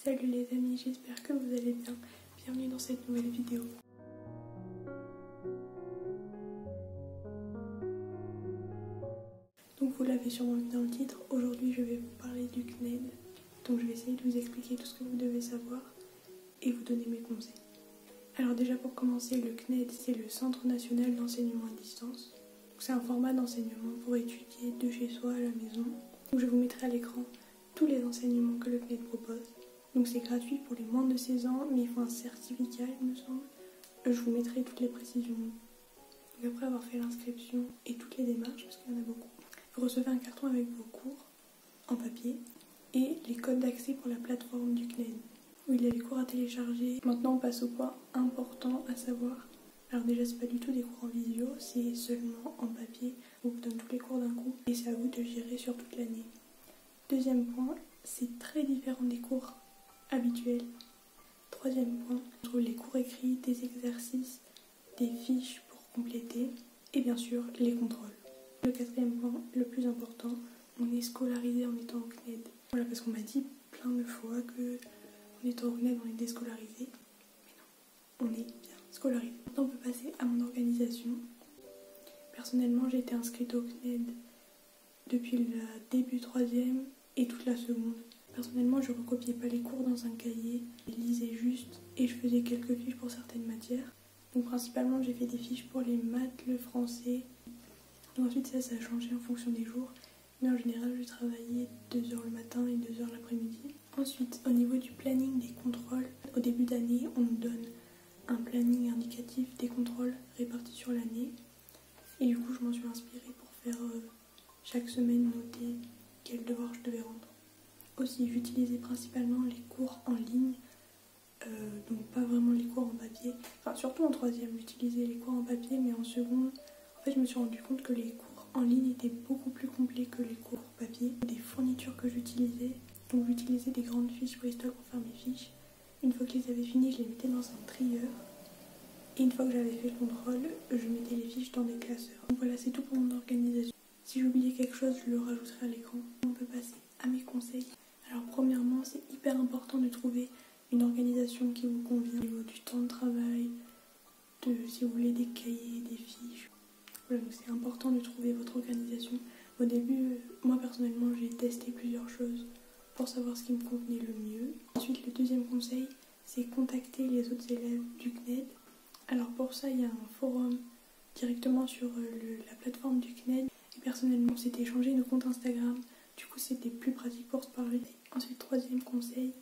Salut les amis, j'espère que vous allez bien. Bienvenue dans cette nouvelle vidéo. Donc vous l'avez sûrement vu dans le titre, aujourd'hui je vais vous parler du CNED. Donc je vais essayer de vous expliquer tout ce que vous devez savoir et vous donner mes conseils. Alors déjà pour commencer, le CNED c'est le Centre National d'Enseignement à Distance. C'est un format d'enseignement pour étudier de chez soi à la maison. Donc je vous mettrai à l'écran tous les enseignements que le CNED propose. Donc c'est gratuit pour les moins de 16 ans, mais il faut un certificat il me semble. Je vous mettrai toutes les précisions. Donc après avoir fait l'inscription et toutes les démarches, parce qu'il y en a beaucoup, vous recevez un carton avec vos cours en papier et les codes d'accès pour la plateforme du CNED, où il y a les cours à télécharger. Maintenant on passe au point important à savoir. Alors déjà c'est pas du tout des cours en visio, c'est seulement en papier. On vous donne tous les cours d'un coup et c'est à vous de gérer sur toute l'année. Deuxième point, c'est très différent des cours habituels. Troisième point, on trouve les cours écrits, des exercices, des fiches pour compléter et bien sûr les contrôles. Le quatrième point, le plus important, on est scolarisé en étant au CNED. Voilà, parce qu'on m'a dit plein de fois que en étant au CNED on est déscolarisé, mais non, on est bien scolarisé. Maintenant on peut passer à mon organisation. Personnellement j'ai été inscrite au CNED depuis le début 3e et toute la seconde. Personnellement, je recopiais pas les cours dans un cahier, je lisais juste et je faisais quelques fiches pour certaines matières. Donc principalement, j'ai fait des fiches pour les maths, le français. Donc ensuite, ça a changé en fonction des jours. Mais en général, je travaillais 2 heures le matin et 2 heures l'après-midi. Ensuite, au niveau du planning des contrôles, au début d'année, on nous donne un planning indicatif des contrôles répartis sur l'année. Et du coup, je m'en suis inspirée pour faire chaque semaine noter quel devoir je devais rendre. Aussi, j'utilisais principalement les cours en ligne, donc pas vraiment les cours en papier. Enfin, surtout en 3e, j'utilisais les cours en papier, mais en seconde, en fait, je me suis rendu compte que les cours en ligne étaient beaucoup plus complets que les cours papier. Des fournitures que j'utilisais, donc j'utilisais des grandes fiches Bristol pour faire mes fiches. Une fois que je les avais finies, je les mettais dans un trieur. Et une fois que j'avais fait le contrôle, je mettais les fiches dans des classeurs. Donc voilà, c'est tout pour mon organisation. Si j'oubliais quelque chose, je le rajouterai à l'écran. On peut passer à mes conseils. Alors premièrement, c'est hyper important de trouver une organisation qui vous convient au niveau du temps de travail, si vous voulez des cahiers, des fiches. Voilà, donc c'est important de trouver votre organisation. Au début, moi personnellement, j'ai testé plusieurs choses pour savoir ce qui me convenait le mieux. Ensuite, le deuxième conseil, c'est contacter les autres élèves du CNED. Alors pour ça, il y a un forum directement sur la plateforme du CNED. Et personnellement, on s'était échangé nos comptes Instagram. Du coup, c'était plus pratique pour se parler. Ensuite, troisième conseil,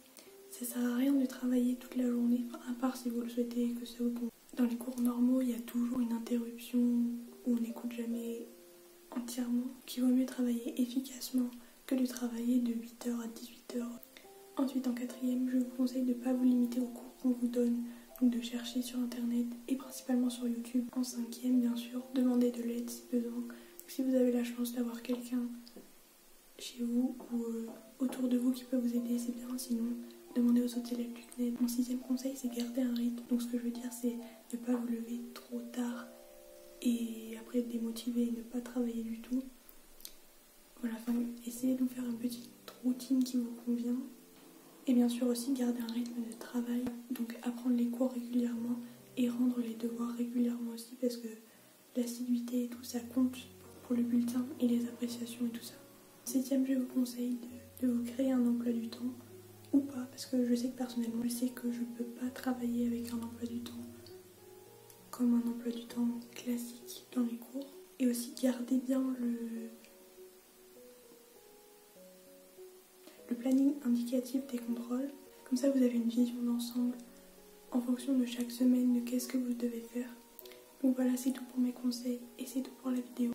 ça sert à rien de travailler toute la journée, à part si vous le souhaitez et que ça vous convient. Dans les cours normaux, il y a toujours une interruption où on n'écoute jamais entièrement. Il vaut mieux travailler efficacement que de travailler de 8h à 18h. Ensuite, en quatrième, je vous conseille de ne pas vous limiter aux cours qu'on vous donne, donc de chercher sur internet et principalement sur YouTube. En cinquième, bien sûr, demandez de l'aide si besoin. Si vous avez la chance d'avoir quelqu'un chez vous ou autour de vous qui peut vous aider, c'est bien, sinon demandez aux autres élèves du CNED. Mon sixième conseil, c'est garder un rythme. Donc ce que je veux dire, c'est ne pas vous lever trop tard et après être démotivé et ne pas travailler du tout. Voilà, enfin, essayez de vous faire une petite routine qui vous convient. Et bien sûr aussi garder un rythme de travail, donc apprendre les cours régulièrement et rendre les devoirs régulièrement aussi, parce que l'assiduité et tout ça compte pour le bulletin et les appréciations et tout ça. Septième, je vous conseille de vous créer un emploi du temps, ou pas, parce que je sais que personnellement, je sais que je peux pas travailler avec un emploi du temps comme un emploi du temps classique dans les cours. Et aussi garder bien le planning indicatif des contrôles. Comme ça, vous avez une vision d'ensemble en fonction de chaque semaine de qu'est-ce que vous devez faire. Donc voilà, c'est tout pour mes conseils et c'est tout pour la vidéo.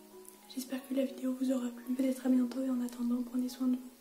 J'espère que la vidéo vous aura plu. Peut-être à bientôt et en attendant, prenez soin de vous.